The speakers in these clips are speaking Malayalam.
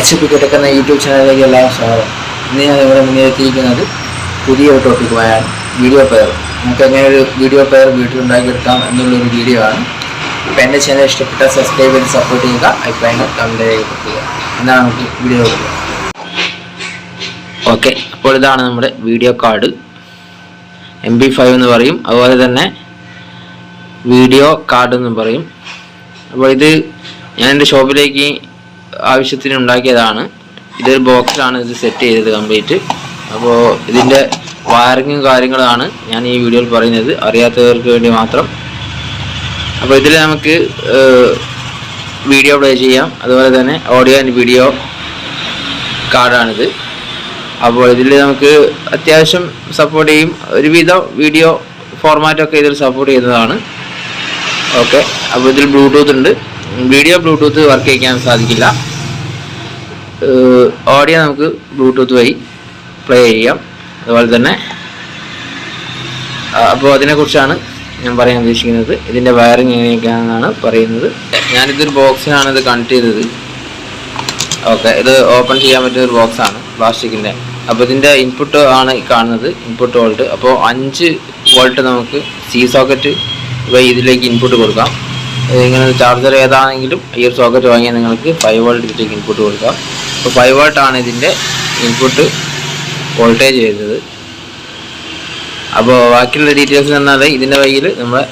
HP Tech എന്ന യൂട്യൂബ് ചാനലിലേക്ക് എല്ലാം സ്വാഗതം. ഇന്ന് ഞാൻ ഇവിടെ മുന്നിലെത്തിയിരിക്കുന്നത് പുതിയൊരു ടോപ്പിക്കുമായാണ് വീഡിയോ പ്ലെയർ. നമുക്ക് എങ്ങനെ ഒരു വീഡിയോ പ്ലെയർ വീട്ടിലുണ്ടാക്കിയെടുക്കാം എന്നുള്ളൊരു വീഡിയോ ആണ്. അപ്പോൾ എൻ്റെ ചാനൽ ഇഷ്ടപ്പെട്ട സബ്സ്ക്രൈബ് ചെയ്ത് സപ്പോർട്ട് ചെയ്യുക, അഭിപ്രായങ്ങൾ കമൻറ്റ് രേഖപ്പെടുത്തുക. എന്നാൽ നമുക്ക് വീഡിയോ കൊടുക്കുക. ഓക്കെ, അപ്പോൾ ഇതാണ് നമ്മുടെ വീഡിയോ കാർഡ്. MP5 എന്ന് പറയും, അതുപോലെ തന്നെ വീഡിയോ കാർഡ് എന്നും പറയും. അപ്പോൾ ഇത് ഞാൻ എൻ്റെ ഷോപ്പിലേക്ക് ആവശ്യത്തിന് ഉണ്ടാക്കിയതാണ്. ഇതൊരു ബോക്സിലാണ് ഇത് സെറ്റ് ചെയ്തത് കംപ്ലീറ്റ്. അപ്പോൾ ഇതിൻ്റെ വയറിങ്ങും കാര്യങ്ങളാണ് ഞാൻ ഈ വീഡിയോയിൽ പറയുന്നത്, അറിയാത്തവർക്ക് വേണ്ടി മാത്രം. അപ്പോൾ ഇതിൽ നമുക്ക് വീഡിയോ പ്ലേ ചെയ്യാം, അതുപോലെ തന്നെ ഓഡിയോ ആൻഡ് വീഡിയോ കാർഡാണിത്. അപ്പോൾ ഇതിൽ നമുക്ക് അത്യാവശ്യം സപ്പോർട്ട് ചെയ്യും, ഒരുവിധം വീഡിയോ ഫോർമാറ്റൊക്കെ ഇതിൽ സപ്പോർട്ട് ചെയ്യുന്നതാണ്. ഓക്കെ, അപ്പോൾ ഇതിൽ ബ്ലൂടൂത്ത് ഉണ്ട്. വീഡിയോ ബ്ലൂടൂത്ത് വർക്ക് ചെയ്യാൻ സാധിക്കില്ല, ഓഡിയോ നമുക്ക് ബ്ലൂടൂത്ത് വഴി പ്ലേ ചെയ്യാം. അതുപോലെ തന്നെ അപ്പോൾ അതിനെക്കുറിച്ചാണ് ഞാൻ പറയാൻ ഉദ്ദേശിക്കുന്നത്. ഇതിൻ്റെ വയറിങ് എങ്ങനെയൊക്കെയാണെന്നാണ് പറയുന്നത്. ഞാനിതൊരു ബോക്സിനാണ് ഇത് കണക്ട് ചെയ്തത്. ഓക്കെ, ഇത് ഓപ്പൺ ചെയ്യാൻ പറ്റുന്ന ഒരു ബോക്സാണ്, പ്ലാസ്റ്റിക്കിൻ്റെ. അപ്പോൾ ഇതിൻ്റെ ഇൻപുട്ട് ആണ് കാണുന്നത്, ഇൻപുട്ട് വോൾട്ട്. അപ്പോൾ 5 വോൾട്ട് നമുക്ക് സോക്കറ്റ് വഴി ഇതിലേക്ക് ഇൻപുട്ട് കൊടുക്കാം. ഇങ്ങനെ ചാർജർ ഏതാണെങ്കിലും ഈ ഒരു സോക്കറ്റ് വാങ്ങിയാൽ നിങ്ങൾക്ക് 5 വോൾട്ട് ഇതിലേക്ക് ഇൻപുട്ട് കൊടുക്കാം. അപ്പോൾ 5 വോൾട്ടാണ് ഇതിൻ്റെ ഇൻപുട്ട് വോൾട്ടേജ് വരുന്നത്. അപ്പോൾ ബാക്കിയുള്ള ഡീറ്റെയിൽസ് എന്നാൽ ഇതിൻ്റെ വഴിയിൽ നമ്മുടെ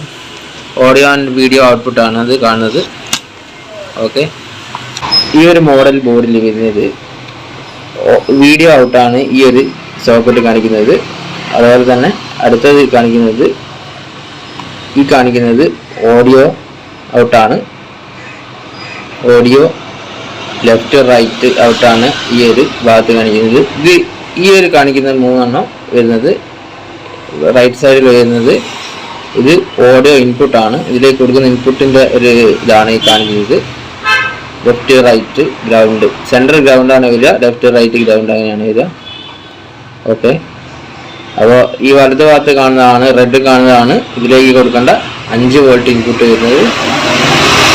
ഓഡിയോ ആൻഡ് വീഡിയോ ഔട്ട്പുട്ടാണ് അത് കാണുന്നത്. ഓക്കെ, ഈ ഒരു മോഡൽ ബോർഡിൽ വരുന്നത് വീഡിയോ ഔട്ടാണ് ഈ ഒരു സോക്കറ്റ് കാണിക്കുന്നത്. അതുപോലെ തന്നെ അടുത്തത് കാണിക്കുന്നത് ഓഡിയോ ഔട്ടാണ്. ഓഡിയോ ലെഫ്റ്റ് റൈറ്റ് ഔട്ടാണ് ഈ ഒരു ഭാഗത്ത് കാണിക്കുന്നത്. ഇത് ഈ ഒരു കാണിക്കുന്ന 3 വരുന്നത് റൈറ്റ് സൈഡിൽ വരുന്നത് ഇത് ഓഡിയോ ഇൻപുട്ടാണ്. ഇതിലേക്ക് കൊടുക്കുന്ന ഇൻപുട്ടിൻ്റെ ഒരു ഇതാണ് ഈ കാണിക്കുന്നത്. ലെഫ്റ്റ് റൈറ്റ് ഗ്രൗണ്ട്, സെൻട്രൽ ഗ്രൗണ്ടാണ് വരിക, ലെഫ്റ്റ് റൈറ്റ് ഗ്രൗണ്ട് അങ്ങനെയാണ് വരിക. ഓക്കെ, അപ്പോൾ ഈ വലത് ഭാഗത്ത് കാണുന്നതാണ്, റെഡ് കാണുന്നതാണ് ഇതിലേക്ക് കൊടുക്കേണ്ട 5 വോൾട്ട് ഇൻപുട്ട് വരുന്നത്.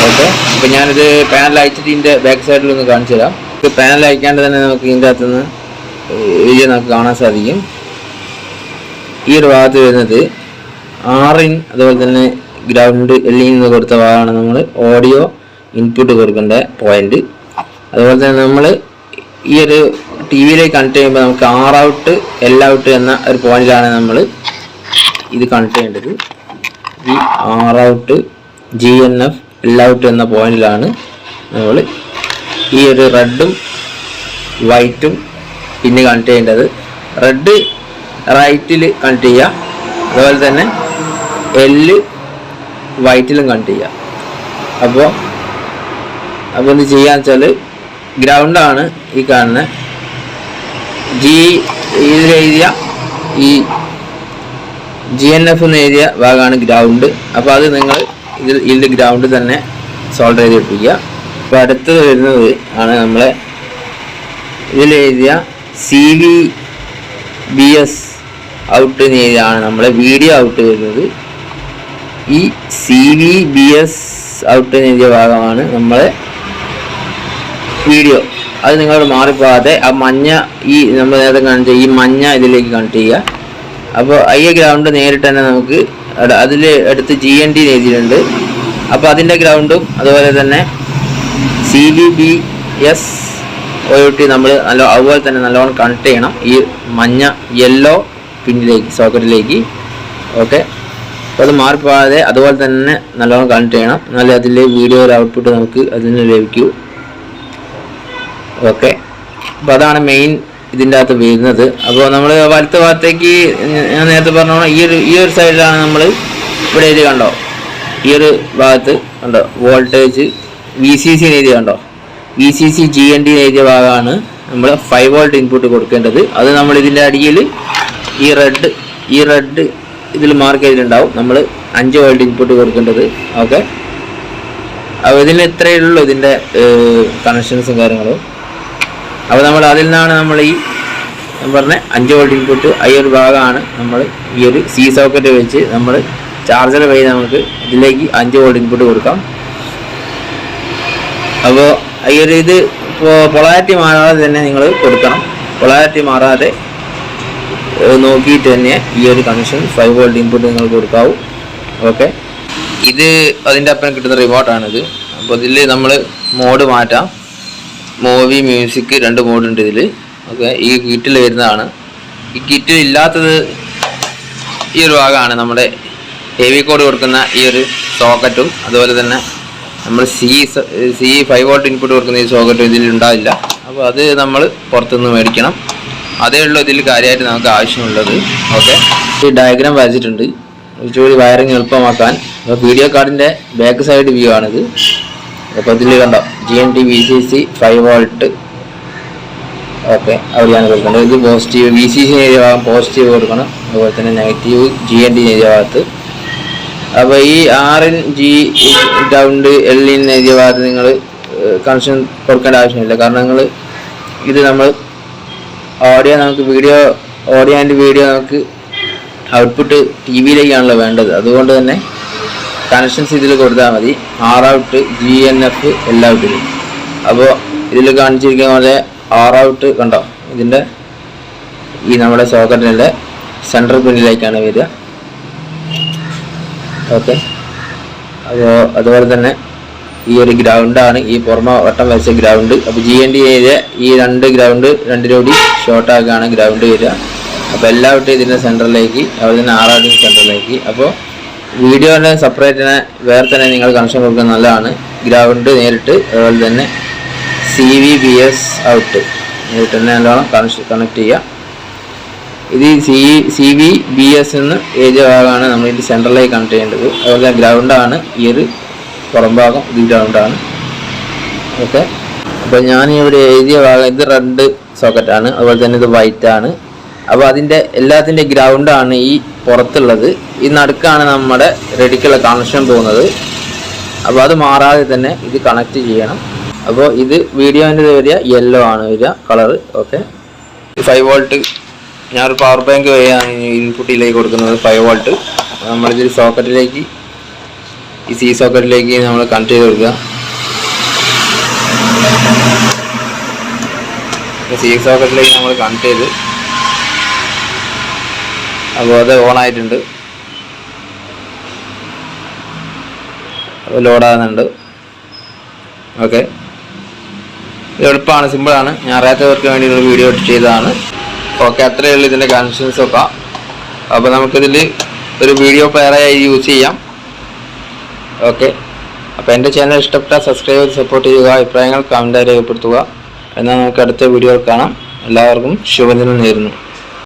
ഓക്കെ, അപ്പോൾ ഞാനിത് പാനൽ അയച്ചിട്ട് ഇതിൻ്റെ ബാക്ക് സൈഡിൽ ഒന്ന് കാണിച്ചു തരാം. ഇത് പാനൽ അയക്കാണ്ട് തന്നെ നമുക്ക് ഇതിൻ്റെ അകത്തുനിന്ന് വീഡിയോ നമുക്ക് കാണാൻ സാധിക്കും. ഈ ഒരു ഭാഗത്ത് വരുന്നത് 6 അതുപോലെ തന്നെ ഗ്രൗണ്ട് എല്ലിൽ നിന്ന് കൊടുത്ത ഭാഗമാണ് നമ്മൾ ഓഡിയോ ഇൻപുട്ട് കൊടുക്കേണ്ട പോയിന്റ്. അതുപോലെ തന്നെ നമ്മൾ ഈ ഒരു ടി വിയിലേക്ക് കണക്ട് ചെയ്യുമ്പോൾ നമുക്ക് R ഔട്ട് L ഔട്ട് എന്ന ഒരു പോയിന്റിലാണ് നമ്മൾ ഇത് കണക്ട് ചെയ്യേണ്ടത്. ഈ R out GNF L out എന്ന പോയിന്റിലാണ് നമ്മൾ ഈ ഒരു റെഡും വൈറ്റും പിന്നെ കണക്ട് ചെയ്യേണ്ടത്. റെഡ് റൈറ്റിൽ കണക്ട് ചെയ്യുക, അതുപോലെ തന്നെ L വൈറ്റിലും കണക്ട് ചെയ്യുക. അപ്പോൾ എന്ത് ചെയ്യാന്ന് വെച്ചാൽ ഗ്രൗണ്ടാണ് ഈ കാണുന്ന ഇതിലെഴുതിയ ഈ GNF എന്ന് എഴുതിയ ഭാഗമാണ് ഗ്രൗണ്ട്. അപ്പോൾ അത് നിങ്ങൾ ഇതിൽ ഗ്രൗണ്ട് തന്നെ സോൾഡർ ചെയ്ത് വെപ്പിക്കുക. അപ്പോൾ അടുത്തത് വരുന്നത് ആണ് നമ്മളെ ഇതിലെഴുതിയ CVBS ഔട്ട് എന്ന് എഴുതിയാണ് നമ്മളെ വീഡിയോ ഔട്ട് വരുന്നത്. ഈ CVBS ഔട്ട് എന്ന് എഴുതിയ ഭാഗമാണ് നമ്മളെ വീഡിയോ. അത് നിങ്ങൾ മാറിപ്പോകാതെ ആ മഞ്ഞ ഈ നമ്മൾ നേരത്തെ കാണിച്ച ഈ മഞ്ഞ ഇതിലേക്ക് കണക്ട് ചെയ്യുക. അപ്പോൾ ഈ ഗ്രൗണ്ട് നേരിട്ട് തന്നെ നമുക്ക് അതിൽ അടുത്ത് GND എഴുതിയിട്ടുണ്ട്. അപ്പോൾ അതിൻ്റെ ഗ്രൗണ്ടും അതുപോലെ തന്നെ CVBS OUT നമ്മൾ അതുപോലെ തന്നെ നല്ലോണം കണക്ട് ചെയ്യണം ഈ മഞ്ഞ യെല്ലോ പിന്നിലേക്ക് സോക്കറ്റിലേക്ക്. ഓക്കെ, അപ്പോൾ അത് മാറിപ്പോകാതെ അതുപോലെ തന്നെ നല്ലോണം കണക്ട് ചെയ്യണം, എന്നാലേ അതിലെ വീഡിയോ ഔട്ട്പുട്ട് നമുക്ക് അതിന് ലഭിക്കൂ. ഓക്കെ, അപ്പോൾ അതാണ് മെയിൻ ഇതിൻ്റെ അകത്ത് വരുന്നത്. അപ്പോൾ നമ്മൾ വലത്ത് ഭാഗത്തേക്ക് ഞാൻ നേരത്തെ പറഞ്ഞോളാം, ഈ ഒരു സൈഡിലാണ് നമ്മൾ ഇവിടെ എഴുതി കണ്ടോ, ഈ ഒരു ഭാഗത്ത് കണ്ടോ വോൾട്ടേജ് VCC എഴുതി കണ്ടോ, VCC GND എഴുതിയ ഭാഗമാണ് നമ്മൾ 5 വോൾട്ട് ഇൻപുട്ട് കൊടുക്കേണ്ടത്. അത് നമ്മൾ ഇതിൻ്റെ അടിയിൽ ഈ റെഡ് ഇതിൽ മാർക്ക് ചെയ്തിട്ടുണ്ടാവും, നമ്മൾ 5 വോൾട്ട് ഇൻപുട്ട് കൊടുക്കേണ്ടത്. ഓക്കെ, അപ്പോൾ ഇതിന് ഇത്രയേ ഉള്ളൂ ഇതിൻ്റെ കണക്ഷൻസും കാര്യങ്ങളും. അപ്പോൾ നമ്മൾ അതിൽ നിന്നാണ് നമ്മൾ ഈ പറഞ്ഞ 5 വോൾട്ട് ഇൻപുട്ട് ഈ ഒരു ഭാഗമാണ് നമ്മൾ ഈ ഒരു സോക്കറ്റ് വെച്ച് നമ്മൾ ചാർജർ വഴി നമുക്ക് ഇതിലേക്ക് 5 വോൾട്ട് ഇൻപുട്ട് കൊടുക്കാം. അപ്പോൾ ഈ ഒരു ഇത് പൊളാരിറ്റി മാറാതെ തന്നെ നിങ്ങൾ കൊടുക്കണം. പൊളാരിറ്റി മാറാതെ നോക്കിയിട്ട് തന്നെ ഈ ഒരു കണക്ഷൻ 5 വോൾട്ട് ഇൻപുട്ട് നിങ്ങൾ കൊടുക്കാവൂ. ഓക്കെ, ഇത് അതിൻ്റെ ഒപ്പം കിട്ടുന്ന റിമോട്ടാണിത്. അപ്പോൾ ഇതിൽ നമ്മൾ മോഡ് മാറ്റാം. മൂവി, മ്യൂസിക് 2 മോഡുണ്ട് ഇതിൽ. ഓക്കെ, ഈ കിറ്റിൽ വരുന്നതാണ്. ഈ കിറ്റിൽ ഇല്ലാത്തത് ഈ ഒരു ഭാഗമാണ്. നമ്മുടെ ഹെവി കോഡ് കൊടുക്കുന്ന ഈ ഒരു സോക്കറ്റും അതുപോലെ തന്നെ നമ്മൾ സി 5 വോൾട്ട് ഇൻപുട്ട് കൊടുക്കുന്ന ഈ സോക്കറ്റും ഇതിൽ ഉണ്ടാവില്ല. അപ്പോൾ അത് നമ്മൾ പുറത്തുനിന്ന് മേടിക്കണം. അതേ ഉള്ളൂ ഇതിൽ കാര്യമായിട്ട് നമുക്ക് ആവശ്യമുള്ളത്. ഓക്കെ, ഈ ഡയഗ്രാം വരച്ചിട്ടുണ്ട് കുറച്ചുകൂടി വയറിങ് എളുപ്പമാക്കാൻ. അപ്പോൾ വീഡിയോ കാർഡിൻ്റെ ബാക്ക് സൈഡ് വ്യൂ ആണിത്. അപ്പോൾ ഇതിൽ കണ്ടോ GNT VCC 5 വോൾട്ട്. ഓക്കെ, അവിടെയാണ് കൊടുക്കേണ്ടത്. ഇത് പോസിറ്റീവ് VCC ഏരിയ ഭാഗം പോസിറ്റീവ് കൊടുക്കണം. അതുപോലെ തന്നെ നെഗറ്റീവ് GNT ഏരിയ ഭാഗത്ത്. അപ്പോൾ ഈ RNG ഗ്രൗണ്ട് LN ഏരിയ ഭാഗത്ത് നിങ്ങൾ കണക്ഷൻ കൊടുക്കേണ്ട ആവശ്യമില്ല. കാരണം ഇത് നമ്മൾ നമുക്ക് ഓഡിയോ ആൻഡ് വീഡിയോ നമുക്ക് ഔട്ട്പുട്ട് TVയിലേക്കാണല്ലോ വേണ്ടത്. അതുകൊണ്ട് തന്നെ കണക്ഷൻസ് ഇതിൽ കൊടുത്താൽ മതി. ROUT, GNF എല്ലാം ഇതിൽ. അപ്പോൾ ഇതിൽ കാണിച്ചിരിക്കുന്ന പോലെ ROUT കണ്ടോ, ഇതിൻ്റെ ഈ നമ്മുടെ സോക്കറ്റിൻ്റെ സെൻട്രൽ പിന്നിലേക്കാണ് വരിക. ഓക്കെ, അപ്പോൾ അതുപോലെ തന്നെ ഈ ഒരു ഗ്രൗണ്ടാണ് ഈ പുറമെ വട്ടം വരച്ച ഗ്രൗണ്ട്. അപ്പോൾ GNT ഏരിയ ഈ 2 ഗ്രൗണ്ട് 2 കൂടി ഷോർട്ടാക്കാണ് ഗ്രൗണ്ട് വരിക. അപ്പോൾ എല്ലാവരും ഇതിൻ്റെ സെൻറ്ററിലേക്ക്, അതുപോലെ തന്നെ ROUT സെൻറ്ററിലേക്ക്. അപ്പോൾ വീഡിയോൻ്റെ സെപ്പറേറ്റ് തന്നെ വേറെ തന്നെ നിങ്ങൾ കണക്ഷൻ കൊടുക്കുന്നത് നല്ലതാണ്. ഗ്രൗണ്ട് നേരിട്ട്, അതുപോലെ തന്നെ CVBS ഔട്ട് നേരിട്ട് തന്നെ നല്ലോണം കണക്ട് ചെയ്യുക. ഇത് CVBS എന്ന് ഏരിയ ഭാഗമാണ് നമ്മൾ ഇത് സെൻറ്ററിലേക്ക് കണക്ട് ചെയ്യേണ്ടത്. അതുപോലെ ഗ്രൗണ്ടാണ് ഈ ഒരു പുറം ഭാഗം, ഇത് ഗ്രൗണ്ടാണ്. ഓക്കെ, അപ്പോൾ ഞാൻ ഇവിടെ എഴുതിയ ഭാഗം ഇത് റെഡ് സോക്കറ്റാണ്, അതുപോലെ തന്നെ ഇത് വൈറ്റ് ആണ്. അപ്പോൾ അതിൻ്റെ എല്ലാത്തിൻ്റെ ഗ്രൗണ്ടാണ് ഈ പുറത്തുള്ളത്. ഈ നടുക്കാണ് നമ്മുടെ റെഡിക്കുള്ള കണക്ഷൻ പോകുന്നത്. അപ്പോൾ അത് മാറാതെ തന്നെ ഇത് കണക്ട് ചെയ്യണം. അപ്പോൾ ഇത് വീഡിയോൻ്റെ വരിക യെല്ലോ ആണ് വരിക കളറ്. ഓക്കെ, 5 വോൾട്ട് ഞാനൊരു പവർ ബാങ്ക് വഴിയാണ് ഇൻപുട്ടിലേക്ക് കൊടുക്കുന്നത്. 5 വോൾട്ട് നമ്മളിതിൽ സോക്കറ്റിലേക്ക്, ഈ C സോക്കറ്റിലേക്ക് നമ്മൾ കണക്ട് ചെയ്ത് കൊടുക്കുക. C സോക്കറ്റിലേക്ക് നമ്മൾ കണക്ട് ചെയ്ത്, അപ്പോൾ അത് ഓണായിട്ടുണ്ട്. ലോഡാകുന്നുണ്ട്. ഓക്കെ, എളുപ്പമാണ്, സിമ്പിളാണ്. ഞാൻ അറിയാത്തവർക്ക് വേണ്ടി ഒരു വീഡിയോ ചെയ്തതാണ്. ഓക്കെ, അത്രയേ ഉള്ളൂ ഇതിൻ്റെ കണക്ഷൻസൊക്കെ. അപ്പോൾ നമുക്കിതിൽ ഒരു വീഡിയോ പ്ലെയറായി യൂസ് ചെയ്യാം. ഓക്കെ, അപ്പോൾ എൻ്റെ ചാനൽ ഇഷ്ടപ്പെട്ടാൽ സബ്സ്ക്രൈബ് ചെയ്ത് സപ്പോർട്ട് ചെയ്യുക. അഭിപ്രായങ്ങൾ കമൻറ്റായി രേഖപ്പെടുത്തുക. എന്നാൽ നമുക്ക് അടുത്ത വീഡിയോയിൽ കാണാം. എല്ലാവർക്കും ശുഭദിനം നേരുന്നു.